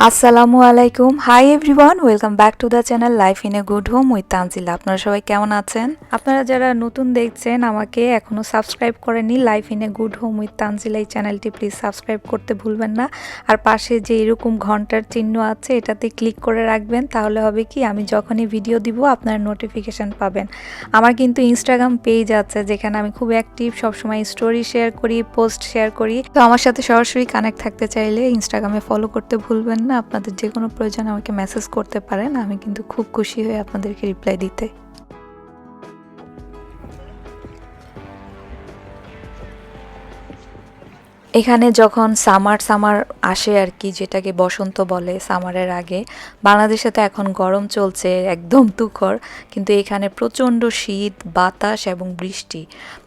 আসসালামু আলাইকুম। Hi everyone, welcome back to the channel life in a good home with Tanzila. আপনারা সবাই কেমন আছেন? আপনারা যারা নতুন দেখছেন, আমাকে এখনও সাবস্ক্রাইব করেননি life in a good home with Tanzila, এই চ্যানেলটি প্লিজ সাবস্ক্রাইব করতে ভুলবেন না। আর পাশে যে এরকম ঘন্টার চিহ্ন আছে এটাতে ক্লিক করে রাখবেন, তাহলে হবে কি আমি যখনই ভিডিও দিব আপনারা নোটিফিকেশান পাবেন। আমার কিন্তু ইনস্টাগ্রাম পেজ আছে যেখানে আমি খুব অ্যাক্টিভ, সবসময় স্টোরি শেয়ার করি, পোস্ট শেয়ার করি। তো আমার সাথে সরাসরি কানেক্ট থাকতে চাইলে ইনস্টাগ্রামে ফলো করতে ভুলবেন না। আপনাদের যে কোনো প্রয়োজন আমাকে মেসেজ করতে পারেন, আমি কিন্তু খুব খুশি হয়ে আপনাদেরকে রিপ্লাই দিতে। এখানে যখন সামার আসে আর কি, যেটাকে বসন্ত বলে সামারের আগে, বাংলাদেশে তো এখন গরম চলছে একদম তুখর, কিন্তু এখানে প্রচণ্ড শীত, বাতাস এবং বৃষ্টি।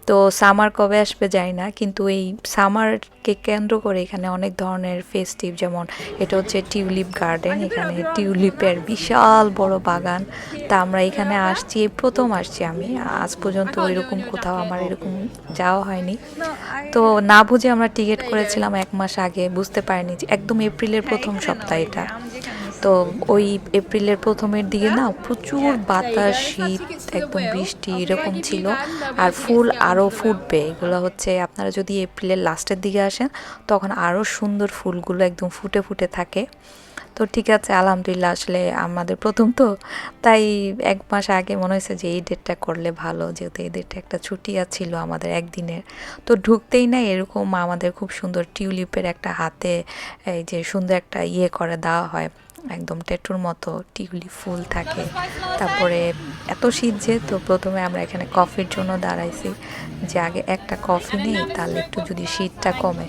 তো সামার কবে আসবে জানি না, কিন্তু এই সামারকে কেন্দ্র করে এখানে অনেক ধরনের ফেস্টিভ, যেমন এটা হচ্ছে টিউলিপ গার্ডেন, এখানে টিউলিপের বিশাল বড় বাগান। তা আমরা এখানে আসছি, প্রথম আসছি আমি, আজ পর্যন্ত ওইরকম কোথাও আমার এরকম যাওয়া হয়নি। তো না বুঝে আমরা টিকিট করেছিলাম 1 মাস আগে, বুঝতে পারিনি যে একদম এপ্রিলের প্রথম সপ্তাহ এটা। তো ওই এপ্রিলের প্রথমের দিকে না প্রচুর বাতাস, শীত, একদম বৃষ্টি এরকম ছিল। আর ফুল আরও ফুটবে, এগুলো হচ্ছে আপনারা যদি এপ্রিলের লাস্টের দিকে আসেন তখন আরও সুন্দর ফুলগুলো একদম ফুটে ফুটে থাকে। তো ঠিক আছে, আলহামদুলিল্লাহ, আসলে আমাদের প্রথম তো, তাই 1 মাস আগে মনে হয়েছে যে এই ডেটটা করলে ভালো, যেহেতু এই ডেটটা একটা ছুটি ছিল আমাদের একদিনের। তো ঢুকতেই না এরকম আমাদের খুব সুন্দর টিউলিপের একটা হাতে এই যে সুন্দর একটা করে দেওয়া হয়, একদম ট্যাটুর মতো টিউলিপ ফুল থাকে। তারপরে এত শীত, যে তো প্রথমে আমরা এখানে কফির জন্য দাঁড়াইছি, যে আগে একটা কফি নেই তাহলে একটু যদি শীতটা কমে।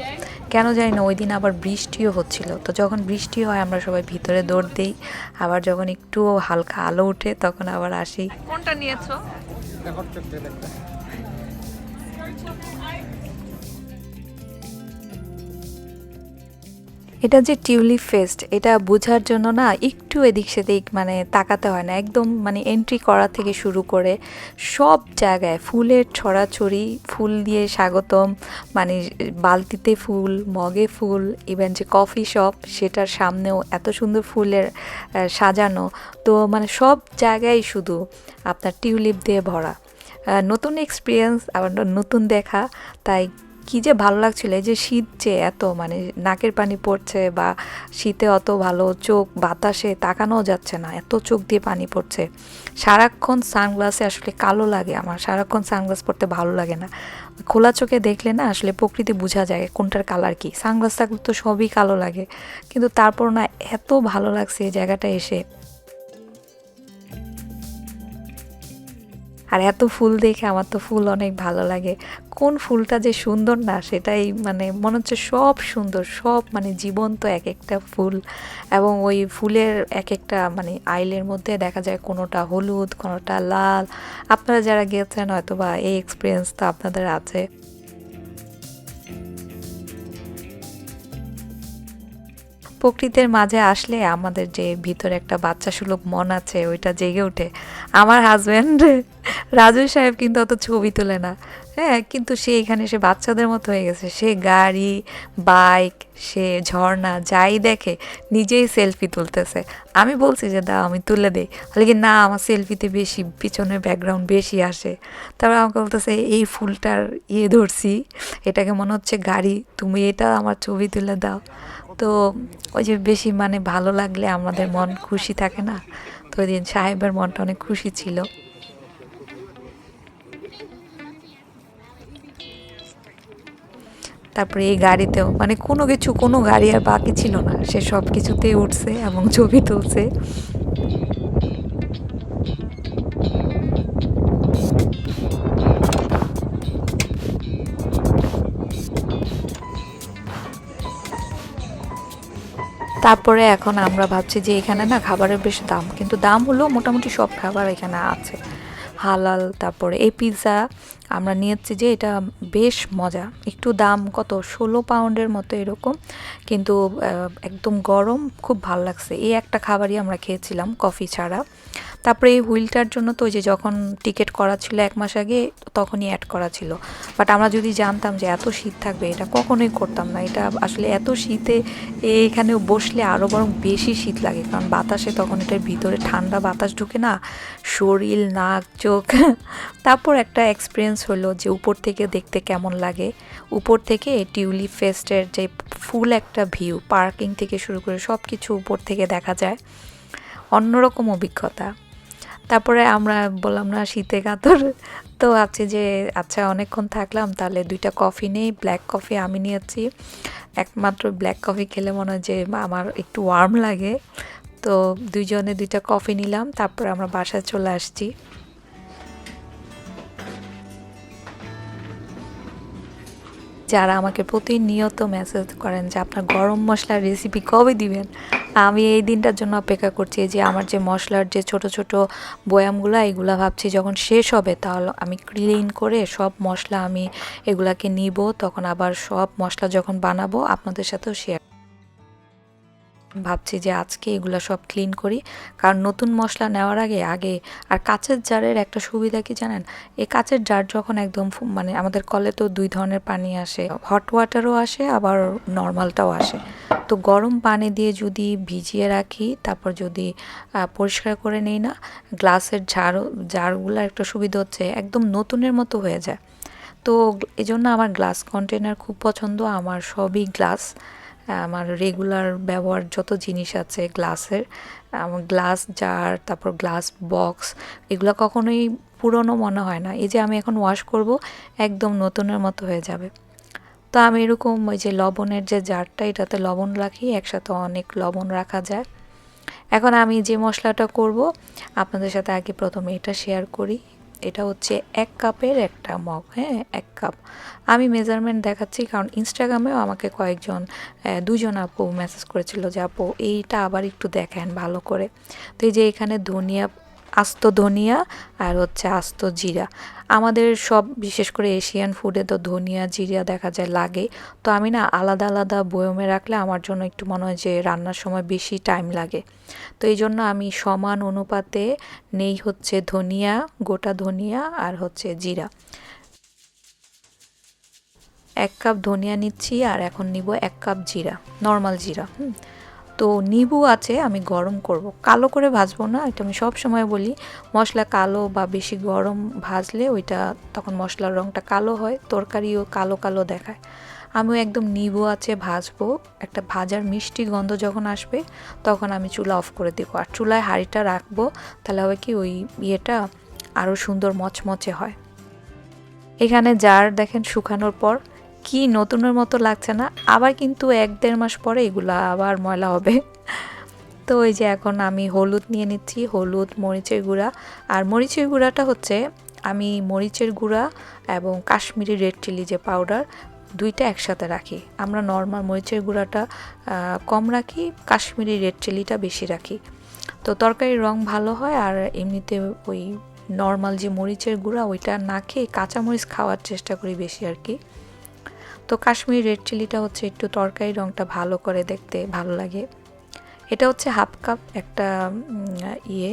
কেন জানি না ওই দিন আবার বৃষ্টিও হচ্ছিল, তো যখন বৃষ্টি হয় আমরা সবাই ভিতরে দৌড় দিই, আবার যখন একটু হালকা আলো ওঠে তখন আবার আসি। কোনটা নিয়েছো? এটা যে টিউলিপ ফেস্ট, এটা বোঝার জন্য না একটু এদিক সেদিক মানে তাকাতে হয় না, একদম মানে এন্ট্রি করা থেকে শুরু করে সব জায়গায় ফুলের ছড়াছড়ি, ফুল দিয়ে স্বাগতম, মানে বালতিতে ফুল, মগে ফুল, ইভেন যে কফি শপ সেটার সামনেও এত সুন্দর ফুলের সাজানো। তো মানে সব জায়গায় শুধু আপনার টিউলিপ দিয়ে ভরা। নতুন এক্সপিরিয়েন্স, আবার নতুন দেখা, তাই কি যে ভালো লাগছিল। এই যে শীত যে এত, মানে নাকের পানি পড়ছে, বা শীতে অত ভালো চোখ বাতাসে তাকানো যাচ্ছে না, এত চোখ দিয়ে পানি পড়ছে। সারাক্ষণ সানগ্লাসে আসলে কালো লাগে, আমার সারাক্ষণ সানগ্লাস পরতে ভালো লাগে না। খোলা চোখে দেখলে না আসলে প্রকৃতি বোঝা যায় কোনটার কালার কি, সানগ্লাস থাকলে তো সবই কালো লাগে, কিন্তু তারপর না এত ভালো লাগছে এই জায়গাটা এসে। আর এত ফুল দেখে আমার তো ফুল অনেক ভালো লাগে। কোন ফুলটা যে সুন্দর না সেটাই মানে মনে হচ্ছে সব সুন্দর, সব মানে জীবন্ত এক একটা ফুল। এবং ওই ফুলের এক একটা মানে আইলের মধ্যে দেখা যায় কোনোটা হলুদ, কোনোটা লাল। আপনারা যারা গিয়েছেন হয়তো বা এই এক্সপিরিয়েন্স তো আপনাদের আছে। প্রকৃতির মাঝে আসলে আমাদের যে ভিতরে একটা বাচ্চা সুলভ মন আছে ওইটা জেগে ওঠে। আমার হাজব্যান্ড রাজু সাহেব কিন্তু অত ছবি তোলে না, হ্যাঁ, কিন্তু সে এখানে সে বাচ্চাদের মতো হয়ে গেছে, সে গাড়ি, বাইক, সে ঝর্ণা যাই দেখে নিজেই সেলফি তুলতেছে। আমি বলছি যে দাও আমি তুলে দিই, বলে কি না আমার সেলফিতে বেশি পিছনের ব্যাকগ্রাউন্ড বেশি আসে। তারপর আমাকে বলতেছে এই ফুলটার ধরছি, এটাকে মনে হচ্ছে গাড়ি, তুমি এটা আমার ছবি তুলে দাও। তো ওই যে বেশি মানে ভালো লাগলে আমাদের মন খুশি থাকে না, তো ওই দিন সাহেবের মনটা অনেক খুশি ছিল। তারপরে এই গাড়িতেও মানে কোনো কিছু, কোনো গাড়ি আর বাকি ছিল না, সে সব কিছুতেই উঠছে এবং ছবি তুলছে। তারপরে এখন আমরা ভাবছি যে এখানে না খাবারের বেশ দাম, কিন্তু দাম হলো মোটামুটি সব খাবার এখানে আছে হালাল। তারপরে এই পিৎজা আমরা নিয়েছি, যে এটা বেশ মজা, একটু দাম কত 16 পাউন্ডের মতো এরকম, কিন্তু একদম গরম, খুব ভালো লাগছে। এই একটা খাবারই আমরা খেয়েছিলাম কফি ছাড়া। তারপরে এই হুইলটার জন্য তো ওই যে যখন টিকিট করা ছিল 1 মাস আগে তখনই অ্যাড করা ছিল। বাট আমরা যদি জানতাম যে এত শীত থাকবে এটা কখনোই করতাম না। এটা আসলে এত শীতে এখানে বসলে আরও বরং বেশি শীত লাগে, কারণ বাতাসে তখন এটার ভিতরে ঠান্ডা বাতাস ঢুকে না, শরীর নাক চোখ তারপর একটা এক্সপিরিয়েন্স হলো যে উপর থেকে দেখতে কেমন লাগে। উপর থেকে টিউলিপ ফেস্টের যে ফুল একটা ভিউ, পার্কিং থেকে শুরু করে সব কিছু উপর থেকে দেখা যায়, অন্যরকম অভিজ্ঞতা। তারপরে আমরা বললাম না শীতে কাতর, তো ভাবছি যে আচ্ছা অনেকক্ষণ থাকলাম, তাহলে 2টা কফি নেই। ব্ল্যাক কফি আমি নিয়েছি, একমাত্র ব্ল্যাক কফি খেলে মনে হয় যে আমার একটু ওয়ার্ম লাগে, তো দুইজনে 2টা কফি নিলাম। তারপরে আমরা বাসায় চলে আসছি। যারা আমাকে প্রতিনিয়ত মেসেজ করেন যে আপনার গরম মশলার রেসিপি কবে দিবেন, আমি এই দিনটার জন্য অপেক্ষা করছি। যে আমার যে মশলার যে ছোট ছোট বয়ামগুলো, এগুলা ভাবছি যখন শেষ হবে তাহলে আমি ক্লিন করে সব মশলা আমি এগুলাকে নিব, তখন আবার সব মশলা যখন বানাবো আপনাদের সাথেও শেয়ার। ভাবছি যে আজকে এগুলো সব ক্লিন করি, কারণ নতুন মশলা নেওয়ার আগে আগে আর কাঁচের জারের একটা সুবিধা কি জানেন, এই কাঁচের জার যখন একদম মানে আমাদের কলে তো 2 ধরনের পানি আসে, হট ওয়াটারও আসে আবার নর্মালটাও আসে। তো গরম পানি দিয়ে যদি ভিজিয়ে রাখি, তারপর যদি পরিষ্কার করে নেই না, গ্লাসের জারগুলোর একটা সুবিধা হচ্ছে একদম নতুনের মতো হয়ে যায়। তো এজন্য আমার গ্লাস কন্টেনার খুব পছন্দ। আমার সবই গ্লাস, আমার রেগুলার ব্যবহার যত জিনিস আছে গ্লাসের, আমার গ্লাস জার, তারপর গ্লাস বক্স, এগুলো কখনোই পুরনো মনে হয় না। এই যে আমি এখন ওয়াশ করব, একদম নতুনের মতো হয়ে যাবে। তো আমি এরকম ওই যে লবণের যে জারটা, এটাতে লবণ রাখি, একসাথে অনেক লবণ রাখা যায়। এখন আমি যে মশলাটা করব আপনাদের সাথে আগে প্রথমে এটা শেয়ার করি। এটা হচ্ছে 1 কাপের একটা মগ, হ্যাঁ 1 কাপ। আমি মেজারমেন্ট দেখাচ্ছি কারণ ইনস্টাগ্রামেও আমাকে কয়েকজন 2জন আপু মেসেজ করেছিল যে আপু এইটা আবার একটু দেখেন ভালো করে। তো এই যে এখানে ধনিয়া, আস্ত ধনিয়া আর হচ্ছে আস্ত জিরা। আমাদের সব বিশেষ করে এশিয়ান ফুডে তো ধনিয়া জিরা দেখা যায় লাগে, তো আমি না আলাদা আলাদা বয়মে রাখলে আমার জন্য একটু মনে হয় যে রান্নার সময় বেশি টাইম লাগে। তো এই জন্য আমি সমান অনুপাতে নেই হচ্ছে ধনিয়া, গোটা ধনিয়া আর হচ্ছে জিরা। 1 কাপ ধনিয়া নিচ্ছি আর এখন নিব 1 কাপ জিরা, নর্মাল জিরা। তো নিবু আছে, আমি গরম করব, কালো করে ভাজবো না, এটা আমি সব সময় বলি। মশলা কালো বা বেশি গরম ভাজলে ওইটা তখন মশলার রঙটা কালো হয়, তরকারিও কালো কালো দেখায়। আমিও একদম নিবু আছে ভাজবো, একটা ভাজার মিষ্টি গন্ধ যখন আসবে তখন আমি চুলা অফ করে দেবো, আর চুলায় হাঁড়িটা রাখবো, তাহলে হবে কি ওই ইয়েটা আরও সুন্দর মচমচে হয়। এখানে জার দেখেন শুকানোর পর কি নতুনের মতো লাগছে না, আবার কিন্তু 1-1.5 মাস পরে এগুলা আবার ময়লা হবে। তো এই যে এখন আমি হলুদ নিয়ে নিচ্ছি, হলুদ, মরিচের গুঁড়া। আর মরিচের গুঁড়াটা হচ্ছে আমি মরিচের গুঁড়া এবং কাশ্মীরি রেড চিলি যে পাউডার, 2টা একসাথে রাখি। আমরা নর্মাল মরিচের গুঁড়াটা কম রাখি, কাশ্মীরি রেড চিলিটা বেশি রাখি, তো তরকারির রং ভালো হয়। আর এমনিতে ওই নর্মাল যে মরিচের গুঁড়া ওইটা না খেয়ে কাঁচামরিচ খাওয়ার চেষ্টা করি বেশি আর কি। তো কাশ্মীরি রেড চিলিটা হচ্ছে একটু তরকারি রঙটা ভালো করে, দেখতে ভালো লাগে। এটা হচ্ছে 1/2 কাপ একটা ইয়ে,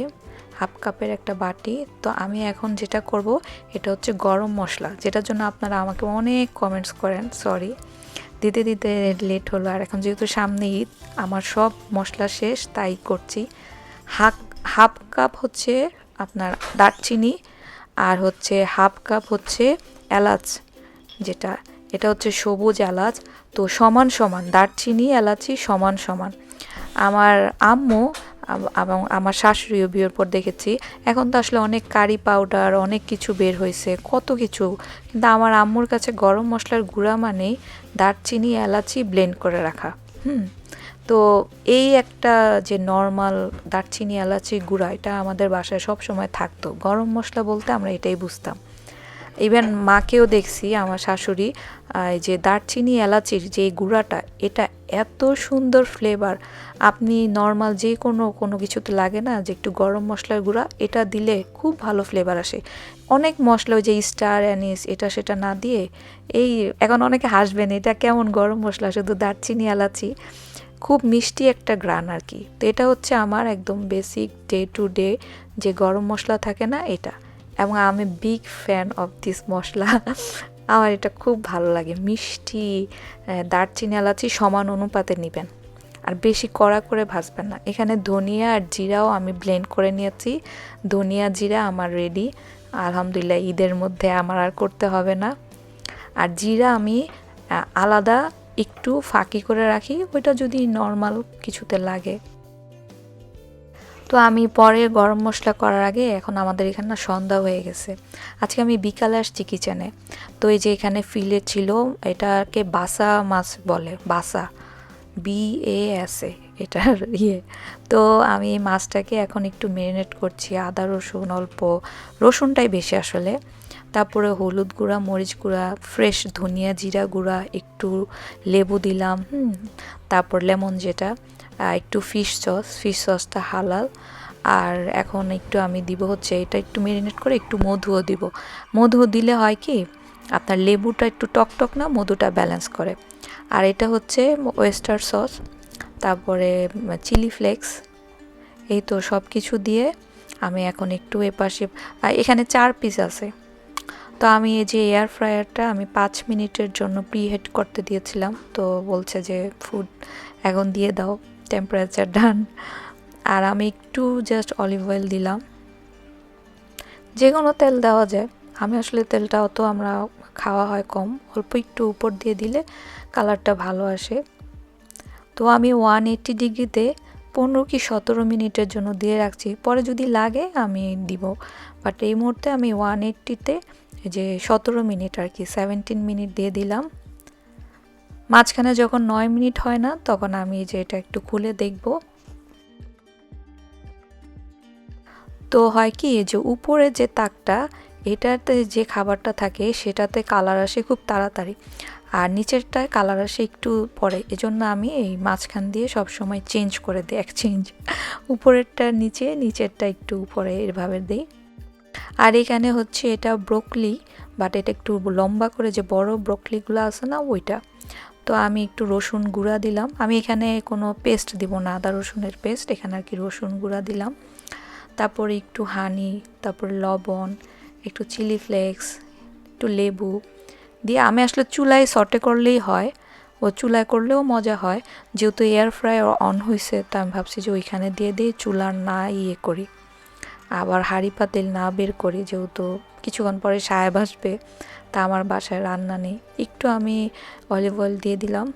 1/2 কাপের একটা বাটি। তো আমি এখন যেটা করব এটা হচ্ছে গরম মশলা, যেটার জন্য আপনারা আমাকে অনেক কমেন্টস করেন, সরি দিতে দিতে লেট হলো। আর এখন যেহেতু সামনে ঈদ, আমার সব মশলা শেষ, তাই করছি। 1/2 কাপ হচ্ছে আপনার দারচিনি, আর হচ্ছে 1/2 কাপ হচ্ছে এলাচ, যেটা এটা হচ্ছে সবুজ এলাচ। তো সমান সমান দারচিনি এলাচি সমান সমান। আমার আম্মু এবং আমার শাশুড়িও বিয়ের পর দেখেছি, এখন তো আসলে অনেক কারি পাউডার অনেক কিছু বের হয়েছে, কত কিছু, কিন্তু আমার আম্মুর কাছে গরম মশলার গুঁড়া মানেই দারচিনি এলাচি ব্লেন্ড করে রাখা। তো এই একটা যে নর্মাল দারচিনি এলাচি গুঁড়া, এটা আমাদের বাসায় সব সময় থাকতো। গরম মশলা বলতে আমরা এটাই বুঝতাম। ইভেন মাকেও দেখছি, আমার শাশুড়ি এই যে দারচিনি এলাচির যে গুঁড়াটা, এটা এত সুন্দর ফ্লেভার, আপনি নর্মাল যে কোনো কিছুতে লাগে না যে একটু গরম মশলার গুঁড়া, এটা দিলে খুব ভালো ফ্লেভার আসে। অনেক মশলা ওই যে স্টার অ্যানিস এটা সেটা না দিয়ে, এই এখন অনেকে হাসবেন এটা কেমন গরম মশলা, শুধু দারচিনি এলাচি, খুব মিষ্টি একটা গ্রান আর কি। তো এটা হচ্ছে আমার একদম বেসিক ডে টু ডে যে গরম মশলা থাকে না এটা, এবং আমি বিগ ফ্যান অফ দিস মশলা। আমার এটা খুব ভালো লাগে, মিষ্টি। দারচিনি এলাচি সমান অনুপাতে নেবেন, আর বেশি কড়া করে ভাজবেন না। এখানে ধনিয়া আর জিরাও আমি ব্লেন্ড করে নিয়েছি, ধনিয়া জিরা আমার রেডি। আলহামদুলিল্লাহ, ঈদের মধ্যে আমার আর করতে হবে না। আর জিরা আমি আলাদা একটু ফাঁকি করে রাখি, ওইটা যদি নর্মাল কিছুতে লাগে। তো আমি পরে গরম মশলা করার আগে, এখন আমাদের এখানে না সন্ধ্যা হয়ে গেছে, আজকে আমি বিকালে আসছি কিচেনে। তো এই যে এখানে ফিলে ছিল, এটাকে বাসা মাছ বলে, বাসা, BASA এটার ইয়ে। তো আমি মাছটাকে এখন একটু ম্যারিনেট করছি, আদা রসুন অল্প, রসুনটাই বেশি আসলে। তারপরে হলুদ গুঁড়া, মরিচ গুঁড়া, ফ্রেশ ধনিয়া জিরা গুঁড়া, একটু লেবু দিলাম, তারপর লেমন যেটা, একটু ফিশ সসটা হালাল। আর এখন একটু আমি দিব হচ্ছে, এটা একটু ম্যারিনেট করে একটু মধুও দিব। মধু দিলে হয় কি, আপনার লেবুটা একটু টক না, মধুটা ব্যালেন্স করে। আর এটা হচ্ছে ওয়েস্টার সস, তারপরে চিলি ফ্লেক্স। এই তো সব কিছু দিয়ে আমি এখন একটু এপাশে, এখানে 4 পিস আছে। তো আমি এই যে এয়ার ফ্রায়ারটা আমি 5 মিনিটের জন্য প্রিহিট করতে দিয়েছিলাম, তো বলছে যে ফুড এখন দিয়ে দাও, টেম্পারেচার ডান। আর আমি একটু জাস্ট অলিভ অয়েল দিলাম, যে কোনো তেল দেওয়া যায়, আমি আসলে তেলটা অত আমরা খাওয়া হয় কম, অল্প একটু উপর দিয়ে দিলে কালারটা ভালো আসে। তো আমি 180 ডিগ্রিতে 15 কি 17 মিনিটের জন্য দিয়ে রাখছি, পরে যদি লাগে আমি দিব। বাট এই মুহূর্তে আমি 180তে যে 17 মিনিট আর কি, 17 মিনিট দিয়ে দিলাম। মাঝখানে যখন 9 মিনিট হয় না, তখন আমি যে এটা একটু খুলে দেখব। তো হয় কি, যে উপরে যে তাকটা, এটাতে যে খাবারটা থাকে সেটাতে কালার আসে খুব তাড়াতাড়ি, আর নিচেরটায় কালার আসে একটু পরে। এজন্য আমি এই মাঝখান দিয়ে সব সময় চেঞ্জ করে দিই, এক্সচেঞ্জ, উপরেরটা নিচে, নিচেরটা একটু উপরে, এভাবে দিই। আর এখানে হচ্ছে এটা ব্রোকলি, বাট এটা একটু লম্বা করে, যে বড় ব্রোকলিগুলো আছে না ওইটা। তো আমি একটু রসুন গুঁড়া দিলাম, আমি এখানে কোনো পেস্ট দিব না, আদা রসুনের পেস্ট, এখানে আর কি রসুন গুঁড়া দিলাম। তারপরে একটু হানি, তারপরে লবণ, একটু চিলি ফ্লেক্স, একটু লেবু দিয়ে আমি আসলে চুলায় সটে করলেই হয়, ও চুলায় করলেও মজা হয়। যেহেতু এয়ার ফ্রায়ার অন হয়েছে, তা আমি ভাবছি যে ওইখানে দিয়ে দিয়ে চুলার না ইয়ে করি, আবার হাঁড়ি পাতিল না বের করি, যেহেতু কিছুক্ষণ পরে সাহেব আসবে, তা আমার বাসায় রান্না নেই। একটু আমি অলিভ অয়েল দিয়ে দিলাম,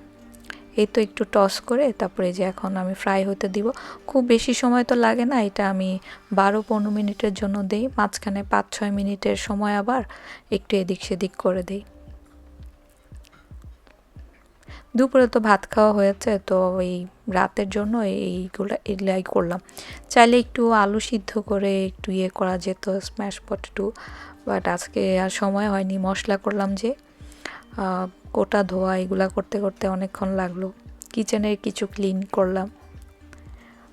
এই তো একটু টস করে তারপরে যে এখন আমি ফ্রাই হতে দিব। খুব বেশি সময় তো লাগে না, এটা আমি 12-15 মিনিটের জন্য দেই, মাঝখানে 5-6 মিনিটের সময় আবার একটু এদিক সেদিক করে দেই। দুপুরে তো ভাত খাওয়া হয়েছে, তো এই রাতের জন্য এগুলাই করলাম। চাইলে একটু আলু সিদ্ধ করে একটু ইয়ে করা যেত, স্ম্যাশ পটেটো, বাট আজকে আর সময় হয়নি। মশলা করলাম যে, কোটা ধোয়া এগুলা করতে করতে অনেকক্ষণ লাগলো, কিচেনের কিছু ক্লিন করলাম।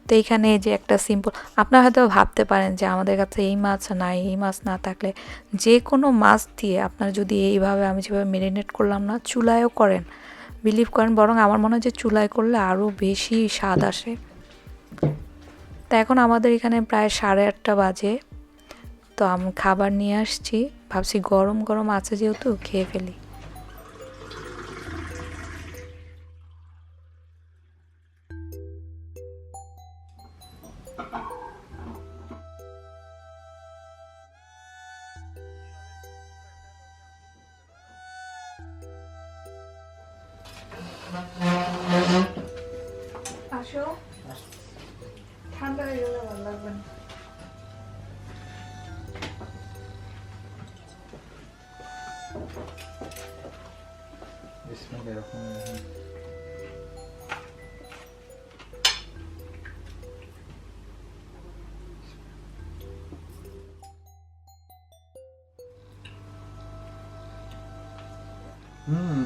তো এইখানে যে একটা সিম্পল, আপনারা হয়তো ভাবতে পারেন যে আমাদের কাছে এই মাছ নাই, এই মাছ না থাকলে যে কোনো মাছ দিয়ে আপনারা যদি এইভাবে আমি যেভাবে ম্যারিনেট করলাম না, চুলায়ও করেন, বিলিভ করেন, বরং আমার মনে হয় যে চুলায় করলে আরও বেশি স্বাদ আসে। তা এখন আমাদের এখানে প্রায় 8:30 বাজে, তো আমি খাবার নিয়ে আসছি, ভাবছি গরম গরম আছে যেহেতু খেয়ে ফেলি। আসো, ঠান্ডা হয়ে গেলে ভালো লাগবে না।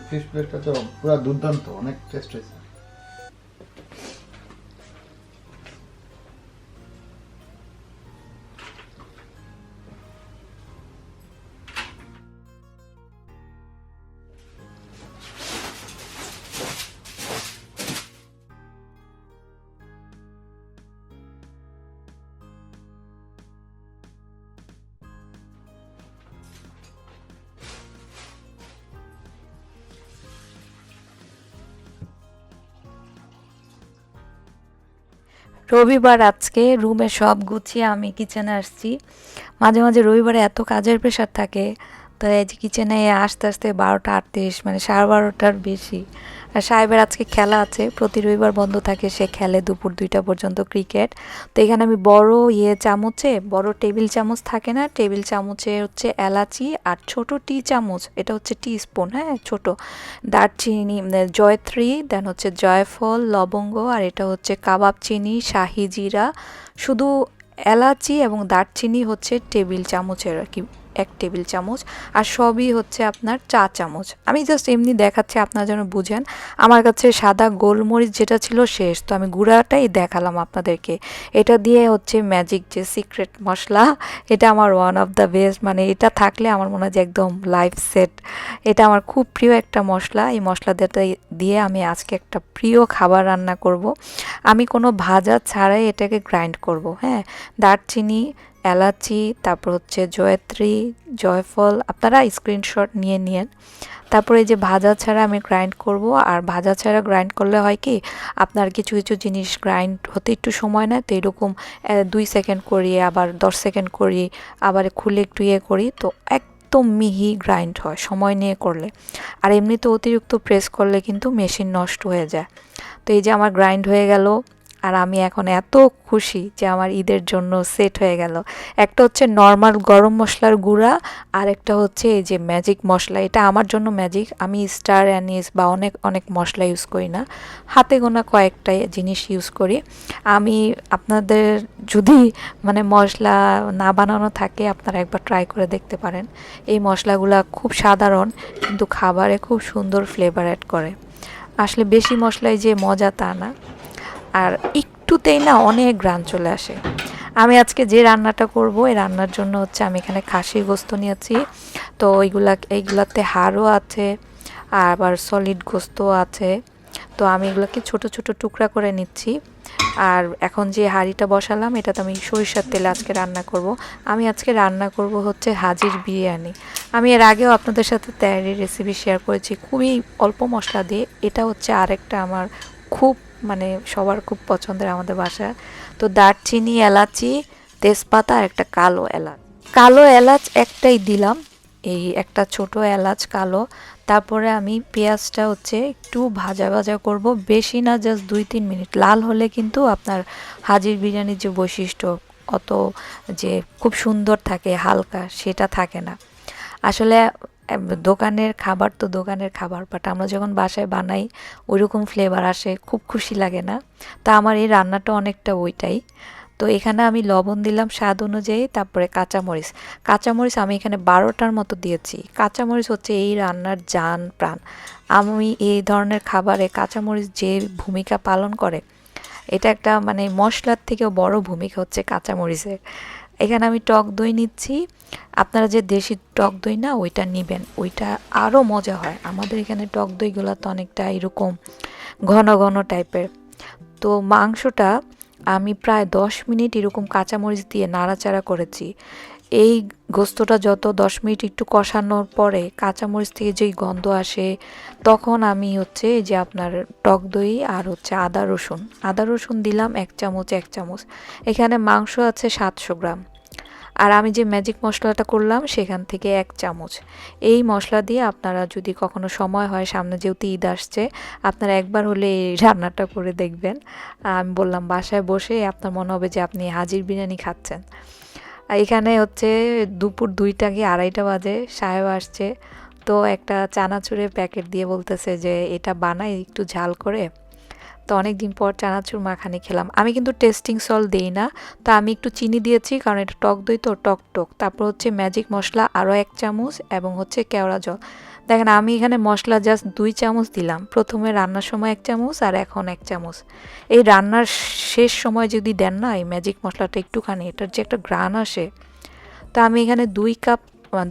ফিশ প্লেটটা তো পুরো দুর্দান্ত, অনেক টেস্ট হয়েছে। রবিবার আজকে রুমে সব গুছিয়ে আমি কিচেনে আসছি। মাঝে মাঝে রবিবারে এত কাজের প্রেশার থাকে, তো এই যে কিচেনে আসতে আসতে 12টা 38 মানে 12:30টার বেশি। আর সাহেবের আজকে খেলা আছে, প্রতি রবিবার বন্ধ থাকে, সে খেলে দুপুর 2টা পর্যন্ত ক্রিকেট। তো এখানে আমি বড় চামচে, বড় টেবিল চামচ থাকে না, টেবিল চামচে হচ্ছে এলাচি, আর ছোট টি চামচ, এটা হচ্ছে টি স্পুন, হ্যাঁ ছোট, দারচিনি, জয়ত্রী, দেন হচ্ছে জয়ফল, লবঙ্গ, আর এটা হচ্ছে কাবাব চিনি, শাহি জিরা, শুধু এলাচি এবং দারচিনি হচ্ছে টেবিল চামচের আর কি, 1 টেবিল চামচ। আর সবই হচ্ছে আপনার চা চামচ। আমি জাস্ট এমনি দেখাচ্ছি আপনারা যেন বুঝেন। আমার কাছে সাদা গোলমরিচ যেটা ছিল শেষ, তো আমি গুঁড়াটাই দেখালাম আপনাদেরকে। এটা দিয়ে হচ্ছে ম্যাজিক যে সিক্রেট মশলা, এটা আমার ওয়ান অফ দ্য বেস্ট, মানে এটা থাকলে আমার মনে হয় যে একদম লাইফ সেট। এটা আমার খুব প্রিয় একটা মশলা। এই মশলা দিয়ে আমি আজকে একটা প্রিয় খাবার রান্না করব। আমি কোনো ভাজা ছাড়াই এটাকে গ্রাইন্ড করব, হ্যাঁ। দারচিনি, এলাচি, তারপর হচ্ছে জয়ত্রী, জয়ফল, আপনারা স্ক্রিনশট নিয়ে নিন। তারপরে এই যে ভাজা ছাড়া আমি গ্রাইন্ড করব। আর ভাজা ছাড়া গ্রাইন্ড করলে হয় কি, আপনার কিছু কিছু জিনিস গ্রাইন্ড হতে একটু সময় নেয়, তো এরকম 2 সেকেন্ড করি, আবার 10 সেকেন্ড করি, আবার খুলে একটু করি, তো একদম মিহি গ্রাইন্ড হয় সময় নিয়ে করলে। আর এমনিতে অতিরিক্ত প্রেস করলে কিন্তু মেশিন নষ্ট হয়ে যায়। তো এই যে আমার গ্রাইন্ড হয়ে গেল। আর আমি এখন এত খুশি যে আমার ঈদের জন্য সেট হয়ে গেল। একটা হচ্ছে নর্মাল গরম মশলার গুঁড়া, আর একটা হচ্ছে এই যে ম্যাজিক মশলা। এটা আমার জন্য ম্যাজিক, আমি স্টার অ্যানিস বা অনেক অনেক মশলা ইউজ করি না, হাতে গোনা কয়েকটা জিনিস ইউজ করি আমি। আপনাদের যদি মানে মশলা না বানানো থাকে, আপনারা একবার ট্রাই করে দেখতে পারেন। এই মশলাগুলা খুব সাধারণ, কিন্তু খাবারে খুব সুন্দর ফ্লেভার অ্যাড করে। আসলে বেশি মশলায় যে মজা তা না, আর একটুতেই না অনেক গ্রান চলে আসে। আমি আজকে যে রান্নাটা করব, এই রান্নার জন্য হচ্ছে আমি এখানে খাসির গোস্ত নিয়েছি। তো এইগুলাতে হাড়ও আছে, আর আবার সলিড গোস্তও আছে। তো আমি এগুলোকে ছোট ছোট টুকরা করে নিচ্ছি। আর এখন যে হাঁড়িটা বসালাম, এটাতে আমি সরিষার তেলে আজকে রান্না করব। আমি আজকে রান্না করব হচ্ছে হাজির বিরিয়ানি। আমি এর আগেও আপনাদের সাথে তৈরির রেসিপি শেয়ার করেছি, খুবই অল্প মশলা দিয়ে। এটা হচ্ছে আরেকটা আমার খুব মানে সবার খুব পছন্দের আমাদের বাসায়। তো দারচিনি, এলাচি, তেজপাতা আর একটা কালো এলাচ। কালো এলাচ একটাই দিলাম, এই একটা ছোট এলাচ কালো। তারপরে আমি পেঁয়াজটা হচ্ছে একটু ভাজা ভাজা করব, বেশি না, জাস্ট 2-3 মিনিট। লাল হলে কিন্তু আপনার হাজির বিরিয়ানির যে বৈশিষ্ট্য, অত যে খুব সুন্দর থাকে, হালকা সেটা থাকে না আসলে। দোকানের খাবার তো দোকানের খাবার, বাট আমরা যখন বাসায় বানাই ওইরকম ফ্লেভার আসে, খুব খুশি লাগে না? তা আমার এই রান্নাটা অনেকটা ওইটাই। তো এখানে আমি লবণ দিলাম স্বাদ অনুযায়ী, তারপরে কাঁচামরিচ। কাঁচামরিচ আমি এখানে 12টার মতো দিয়েছি। কাঁচামরিচ হচ্ছে এই রান্নার জান প্রাণ। আমি এই ধরনের খাবারে কাঁচামরিচ যে ভূমিকা পালন করে, এটা একটা মানে মশলার থেকেও বড় ভূমিকা হচ্ছে কাঁচামরিচের। এখানে আমি টক দই নিচ্ছি। আপনারা যে দেশি টক দই না, ওইটা নেবেন, ওইটা আরও মজা হয়। আমাদের এখানে টক দইগুলো তো অনেকটা এরকম ঘন ঘন টাইপের। তো মাংসটা আমি প্রায় 10 মিনিট এরকম কাঁচামরিচ দিয়ে নাড়াচাড়া করেছি। এই গোস্তটা যত 10 মিনিট একটু কষানোর পরে কাঁচামরিচ থেকে যেই গন্ধ আসে, তখন আমি হচ্ছে এই যে আপনার টক দই আর হচ্ছে আদা রসুন দিলাম 1 চামচ। এখানে মাংস আছে 700 গ্রাম। আর আমি যে ম্যাজিক মশলাটা করলাম সেখান থেকে 1 চামচ। এই মশলা দিয়ে আপনারা যদি কখনো সময় হয়, সামনে যেহেতু ঈদ আসছে, আপনারা একবার হলে এই রান্নাটা করে দেখবেন। আমি বললাম বাসায় বসে আপনার মনে হবে যে আপনি হাজির বিরিয়ানি খাচ্ছেন। আর এখানে হচ্ছে দুপুর 2টা কি 2:30 বাজে, সাহেব আসছে। তো একটা চানাচুরের প্যাকেট দিয়ে বলতেছে যে এটা বানাই একটু ঝাল করে। তো অনেক দিন পর চানাচুর মাখানি খেলাম। আমি কিন্তু টেস্টিং সল্ট দেই না, তো আমি একটু চিনি দিয়েছি কারণ এটা টক দই তো, টক টক। তারপর হচ্ছে ম্যাজিক মশলা আরও 1 চামচ, এবং হচ্ছে কেওড়া জল। দেখেন আমি এখানে মশলা জাস্ট 2 চামচ দিলাম, প্রথমে রান্নার সময় 1 চামচ আর এখন 1 চামচ। এই রান্নার শেষ সময় যদি দেন না এই ম্যাজিক মশলাটা একটুখানি, এটার যে একটা ঘ্রাণ আসে। তো আমি এখানে 2 কাপ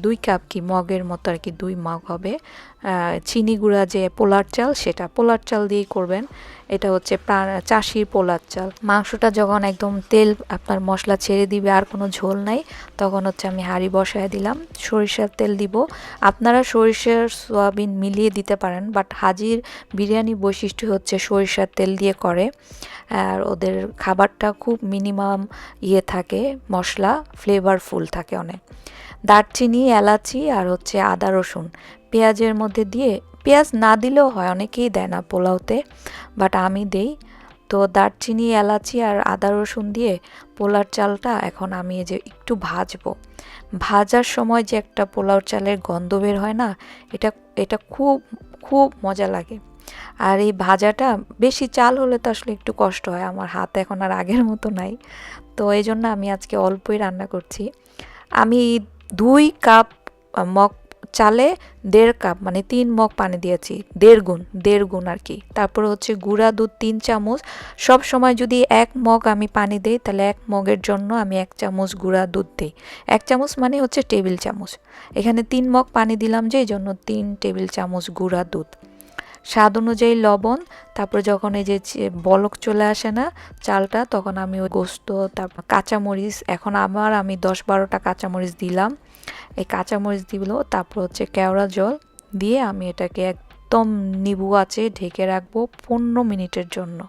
2 কাপ কি মগের মতো আর কি, 2 মগ হবে চিনি গুঁড়া, যে পোলার চাল, সেটা পোলার চাল দিয়েই করবেন। এটা হচ্ছে চাষির পোলার চাল। মাংসটা যখন একদম তেল আপনার মশলা ছেড়ে দিবে, আর কোনো ঝোল নাই, তখন হচ্ছে আমি হাঁড়ি বসায় দিলাম। সরিষার তেল দিব, আপনারা সরিষার সয়াবিন মিলিয়ে দিতে পারেন, বাট হাজির বিরিয়ানি বৈশিষ্ট্য হচ্ছে সরিষার তেল দিয়ে করে। আর ওদের খাবারটা খুব মিনিমাম থাকে, মশলা ফ্লেভারফুল থাকে অনেক। দারচিনি, এলাচি আর হচ্ছে আদা রসুন পেঁয়াজের মধ্যে দিয়ে, পেঁয়াজ না দিলেও হয়, অনেকেই দেয় না পোলাওতে, বাট আমি দেই। তো দারচিনি, এলাচি আর আদা রসুন দিয়ে পোলার চালটা এখন আমি এই যে একটু ভাজবো। ভাজার সময় যে একটা পোলাও চালের গন্ধ বের হয় না, এটা এটা খুব খুব মজা লাগে। আর এই ভাজাটা বেশি চাল হলে তো আসলে একটু কষ্ট হয়, আমার হাত এখন আর আগের মতো নাই, তো এই জন্য আমি আজকে অল্পই রান্না করছি। আমি 2 কাপ মগ চালে 1.5 কাপ মানে 3 মগ পানি দিয়েছি, 1.5 গুণ আর কি। তারপর হচ্ছে গুঁড়া দুধ 3 চামচ। সব সময় যদি 1 মগ আমি পানি দেই, তাহলে 1 মগের জন্য আমি 1 চামচ গুঁড়া দুধ দিই। 1 চামচ মানে হচ্ছে টেবিল চামচ। এখানে 3 মগ পানি দিলাম যে, এই জন্য 3 টেবিল চামচ গুঁড়া দুধ। স্বাদ অনুযায়ী লবণ। তারপর যখন এই যে বলক চলে আসে না চালটা, তখন আমি ওই গোস্ত, তারপর কাঁচামরিচ, এখন আবার আমি 10-12টা কাঁচামরিচ দিলাম। এই কাঁচামরিচ দিল, তারপর হচ্ছে কেওড়া জল দিয়ে আমি এটাকে একদম নিবু আঁচে ঢেকে রাখবো 15 মিনিটের জন্য।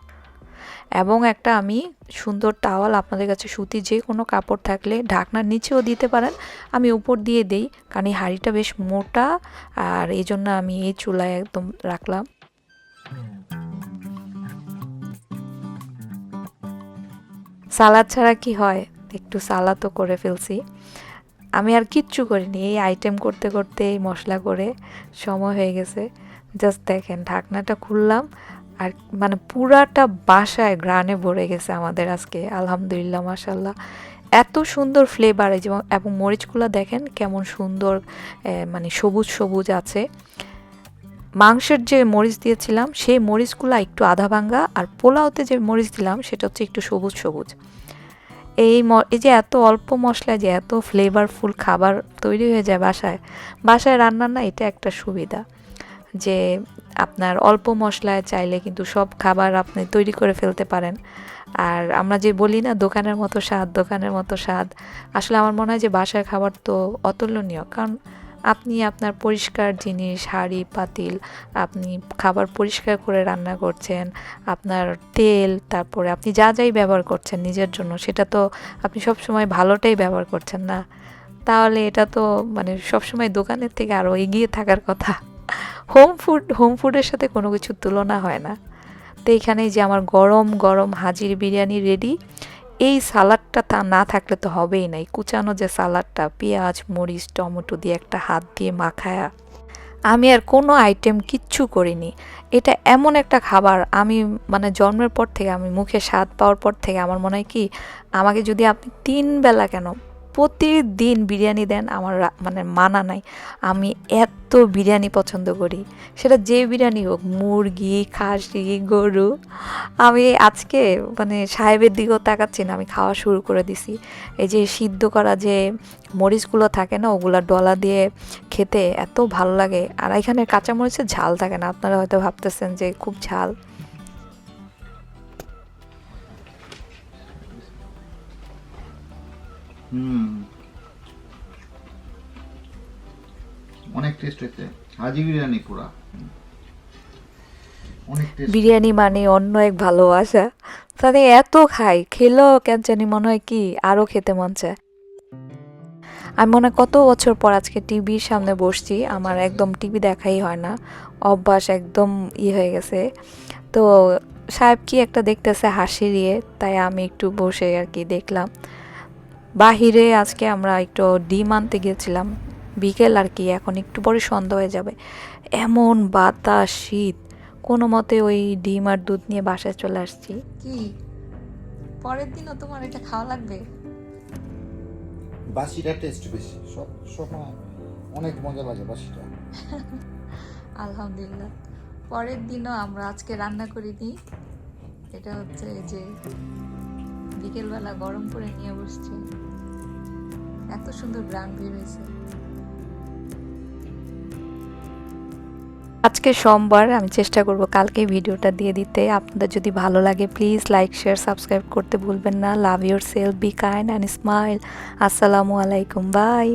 এবং একটা আমি সুন্দর টাওয়াল, আপনাদের কাছে সুতি যে কোনো কাপড় থাকলে ঢাকনার নিচেও দিতে পারেন, আমি উপর দিয়ে দেই, কারণ এই হাঁড়িটা বেশ মোটা, আর এই জন্য আমি এই চুলায় একদম রাখলাম। সালাদ ছাড়া কি হয়, একটু সালাদও করে ফেলছি। আমি আর কিচ্ছু করিনি, এই আইটেম করতে করতে, এই মশলা করে সময় হয়ে গেছে। জাস্ট দেখেন, ঢাকনাটা খুললাম আর মানে পুরাটা বাসায় ঘ্রাণে ভরে গেছে আমাদের আজকে, আলহামদুলিল্লাহ, মাশাল্লাহ। এত সুন্দর ফ্লেভার, এই যেমন, এবং মরিচগুলো দেখেন কেমন সুন্দর, মানে সবুজ সবুজ আছে। মাংসের যে মরিচ দিয়েছিলাম সেই মরিচগুলো একটু আধা ভাঙ্গা, আর পোলাওতে যে মরিচ দিলাম সেটা হচ্ছে একটু সবুজ সবুজ। এই যে এত অল্প মশলায় যে এত ফ্লেভারফুল খাবার তৈরি হয়ে যায় বাসায়, বাসায় রান্নার না এটা একটা সুবিধা, যে আপনার অল্প মশলায় চাইলে কিন্তু সব খাবার আপনি তৈরি করে ফেলতে পারেন। আর আমরা যে বলি না দোকানের মতো স্বাদ, দোকানের মতো স্বাদ, আসলে আমার মনে হয় যে বাসার খাবার তো অতুলনীয়, কারণ আপনি আপনার পরিষ্কার জিনিস, হাঁড়ি পাতিল, আপনি খাবার পরিষ্কার করে রান্না করছেন, আপনার তেল, তারপরে আপনি যা যাই ব্যবহার করছেন নিজের জন্য, সেটা তো আপনি সবসময় ভালোটাই ব্যবহার করছেন না, তাহলে এটা তো মানে সবসময় দোকানের থেকে আরও এগিয়ে থাকার কথা। হোম ফুডের সাথে কোনো কিছুর তুলনা হয় না। তো এখানেই যে আমার গরম গরম হাজির বিরিয়ানি রেডি। এই সালাডটা তা না থাকলে তো হবেই না, এই কুচানো যে সালাডটা, পেঁয়াজ, মরিচ, টমেটো দিয়ে একটা হাত দিয়ে মাখায়া, আমি আর কোনো আইটেম কিচ্ছু করিনি। এটা এমন একটা খাবার, আমি মানে জন্মের পর থেকে, আমি মুখে স্বাদ পাওয়ার পর থেকে আমার মনে হয় কি, আমাকে যদি আপনি 3 বেলা কেন প্রতিদিন বিরিয়ানি দেন, আমার মানে মানা নাই। আমি এত বিরিয়ানি পছন্দ করি, সেটা যে বিরিয়ানি হোক, মুরগি, খাসি, গরু। আমি আজকে মানে সাহেবের দিকেও তাকাচ্ছি না, আমি খাওয়া শুরু করে দিছি। এই যে সিদ্ধ করা যে মরিচগুলো থাকে না, ওগুলা ডলা দিয়ে খেতে এত ভালো লাগে। আর এখানে কাঁচামরিচের ঝাল থাকে না, আপনারা হয়তো ভাবতেছেন যে খুব ঝাল। অনেক টেস্ট হয়েছে, হাজি বিরিয়ানি পুরা অনেক টেস্ট। বিরিয়ানি মানে অন্য এক ভালোবাসা, তাতে এত খাই, খেলেও কেন জানি মনে হয় কি আরও খেতে মন চায়। আমি মনে হয় কত বছর পর আজকে টিভির সামনে বসছি, আমার একদম টিভি দেখাই হয় না, অভ্যাস একদম হয়ে গেছে। তো সাহেব কি একটা দেখতেছে হাসি দিয়ে, তাই আমি একটু বসে আর কি দেখলাম। বাহিরে আজকে আমরা একটু ডিম আনতে গিয়েছিলাম, বিকেল আর কি, এখন একটু পরে সন্ধ্যা হয়ে যাবে, এমন বাতাস, শীত, কোনো মতে ওই ডিম আর দুধ নিয়ে বাসায় চলে আসছি। কি পরের দিনও তোমার এটা খাওয়া লাগবে? বাসিটা টেস্ট বেশি, সব সময় অনেক মজা লাগে বাসিটা। আলহামদুলিল্লাহ, পরের দিনও আমরা আজকে রান্না করিনি। এটা হচ্ছে এই যে বিকেলবেলা গরম করে নিয়ে বসছে, এত সুন্দর গ্রান বের হয়েছে। আজকে সোমবার, আমি চেষ্টা করব কালকে ভিডিওটা দিয়ে দিতে। আপনাদের যদি ভালো লাগে প্লিজ লাইক শেয়ার সাবস্ক্রাইব করতে ভুলবেন না। Love your self, be kind and smile. আসসালামু আলাইকুম, বাই।